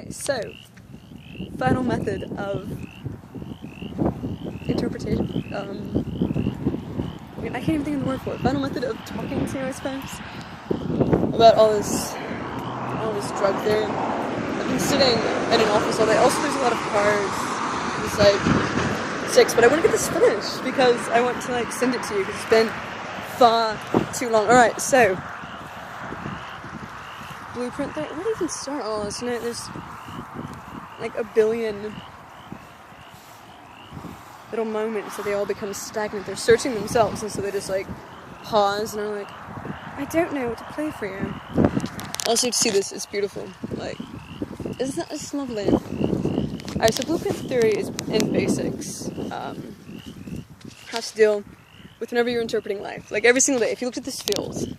Okay, so, final method of interpretation. I can't even think of the word for it. Final method of talking to you, I suppose, about all this drug theory. I've been sitting in an office all day. Also, there's a lot of cars. It's like 6, but I want to get this finished because I want to like send it to you because it's been far too long. All right, so blueprint thing. Where do you even start all this? You know, there's like a billion little moments that they all become stagnant. They're searching themselves, and so they just like pause and are like, I don't know what to play for you. Also, to see this, it's beautiful. Like, isn't that just lovely? Alright, so blueprint theory is, in basics, has to deal with whenever you're interpreting life. Like, every single day, if you looked at this field,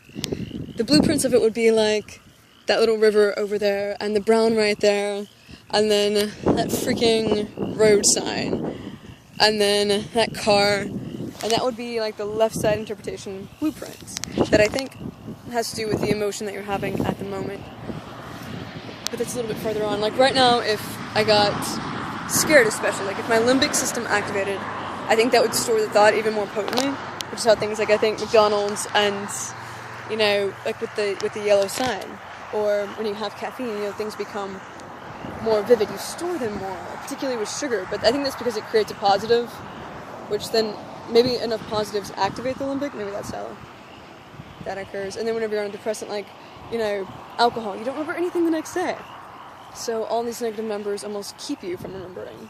the blueprints of it would be like that little river over there, and the brown right there, and then that freaking road sign, and then that car, and that would be like the left side interpretation blueprint that I think has to do with the emotion that you're having at the moment. But that's a little bit further on. Like right now, if I got scared, especially, like if my limbic system activated, I think that would store the thought even more potently, which is how things like I think McDonald's and, you know, like with the yellow sign, or when you have caffeine, you know, things become more vivid. You store them more, particularly with sugar. But I think that's because it creates a positive, which then maybe enough positives activate the limbic. Maybe that's how that occurs. And then whenever you're on a depressant, like, you know, alcohol, you don't remember anything the next day. So all these negative numbers almost keep you from remembering.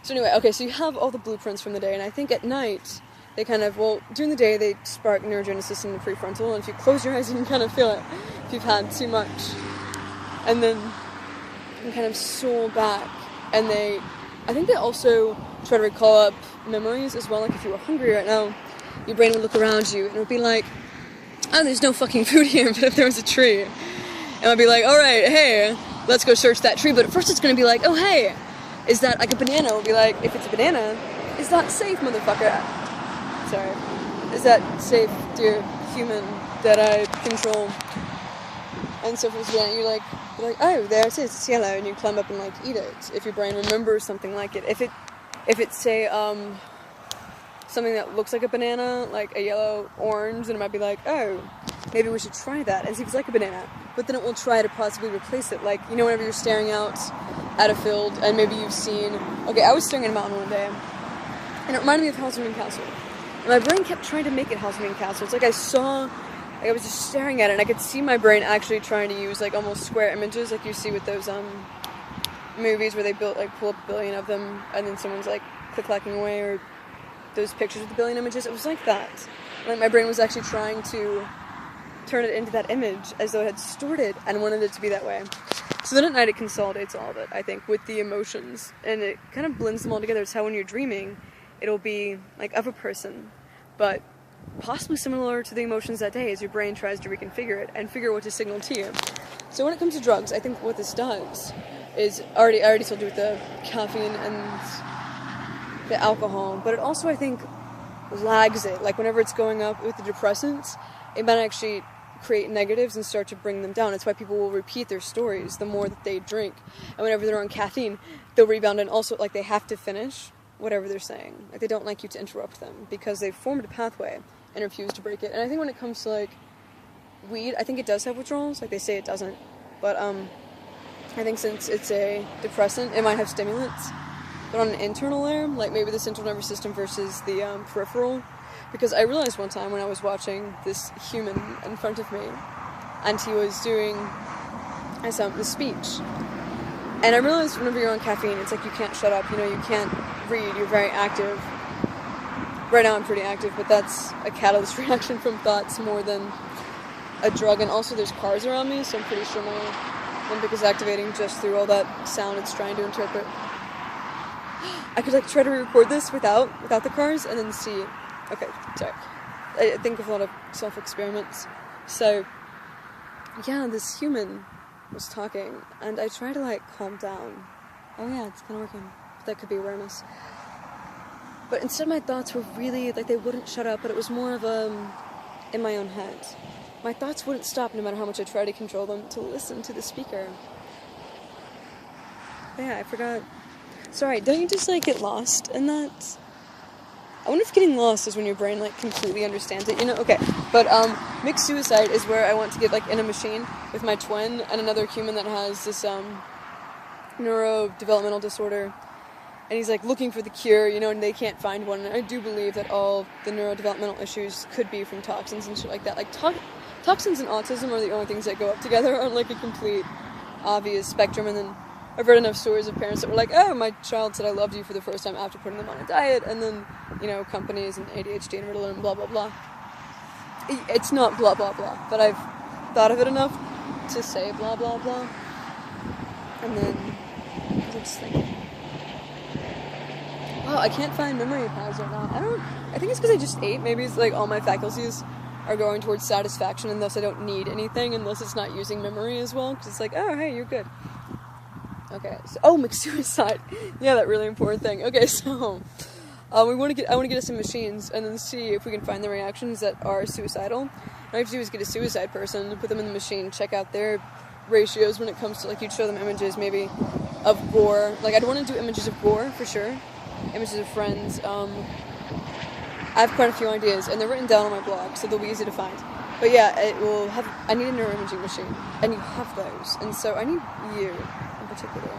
So anyway, okay, so you have all the blueprints from the day, and I think at night, they kind of, well, during the day, they spark neurogenesis in the prefrontal, and if you close your eyes, you can kind of feel it if you've had too much. And then you can kind of soar back, and I think they also try to recall up memories as well. Like if you were hungry right now, your brain would look around you, and it would be like, oh, there's no fucking food here, but if there was a tree, and I'd be like, alright, hey, let's go search that tree. But at first it's gonna be like, oh hey, is that like a banana? It'll be like, if it's a banana, is that safe, motherfucker? Sorry. Is that safe, dear human, that I control? And so if it's a banana, you're like, oh, there it is, it's yellow, and you climb up and like eat it, if your brain remembers something like it. If it's say, something that looks like a banana, like a yellow orange, then it might be like, oh, maybe we should try that and see if it's like a banana. But then it will try to possibly replace it. Like, you know, whenever you're staring out at a field and maybe you've seen, okay, I was staring at a mountain one day and it reminded me of Halloween Castle. And my brain kept trying to make it Halloween Castle. It's like I was just staring at it and I could see my brain actually trying to use like almost square images like you see with those movies where they pull up a billion of them and then someone's like click-clacking away, or those pictures with a billion images. It was like that. Like my brain was actually trying to turn it into that image as though it had stored it and wanted it to be that way. So then at night it consolidates all of it, I think, with the emotions, and it kind of blends them all together. It's how when you're dreaming, it'll be like of a person, but possibly similar to the emotions that day as your brain tries to reconfigure it and figure what to signal to you. So when it comes to drugs, I think what this does is, I already told you with the caffeine and the alcohol, but it also, I think, lags it. Like whenever it's going up with the depressants, it might actually create negatives and start to bring them down. It's why people will repeat their stories the more that they drink. And whenever they're on caffeine, they'll rebound, and also like they have to finish whatever they're saying. Like they don't like you to interrupt them because they've formed a pathway and refuse to break it. And I think when it comes to like weed, I think it does have withdrawals. Like they say it doesn't, but I think since it's a depressant, it might have stimulants. But on an internal layer, like maybe the central nervous system versus the peripheral. Because I realized one time when I was watching this human in front of me, and he was doing the speech. And I realized whenever you're on caffeine, it's like you can't shut up, you know, you can't read, you're very active. Right now I'm pretty active, but that's a catalyst reaction from thoughts more than a drug. And also there's cars around me, so I'm pretty sure my limbic is activating just through all that sound it's trying to interpret. I could like try to record this without the cars and then see. Okay, sorry. I think of a lot of self-experiments. So, yeah, this human was talking, and I try to like calm down. Oh yeah, it's kind of working. That could be awareness. But instead my thoughts were really, like they wouldn't shut up, but it was more of in my own head. My thoughts wouldn't stop no matter how much I tried to control them to listen to the speaker. But yeah, I forgot. Sorry, don't you just, like, get lost in that? I wonder if getting lost is when your brain, like, completely understands it, you know? Okay, but, mixed suicide is where I want to get, like, in a machine with my twin and another human that has this, neurodevelopmental disorder, and he's, like, looking for the cure, you know, and they can't find one, and I do believe that all the neurodevelopmental issues could be from toxins and shit like that. Like, toxins and autism are the only things that go up together on, like, a complete obvious spectrum, and then I've read enough stories of parents that were like, oh, my child said I loved you for the first time after putting them on a diet, and then, you know, companies and ADHD and Ritalin and blah, blah, blah. It's not blah, blah, blah, but I've thought of it enough to say blah, blah, blah. And then, I was just thinking, wow, I can't find memory pads right now. I think it's because I just ate. Maybe it's like all my faculties are going towards satisfaction, and thus I don't need anything unless it's not using memory as well, because it's like, oh, hey, you're good. Okay, so, mixed suicide. Yeah, that really important thing. Okay, so, I want to get us some machines, and then see if we can find the reactions that are suicidal. What I have to do is get a suicide person, put them in the machine, check out their ratios when it comes to, like, you'd show them images, maybe, of gore. Like, I'd want to do images of gore, for sure. Images of friends. I have quite a few ideas, and they're written down on my blog, so they'll be easy to find. But yeah, I need a neuroimaging machine, and you have those, and so I need you in particular.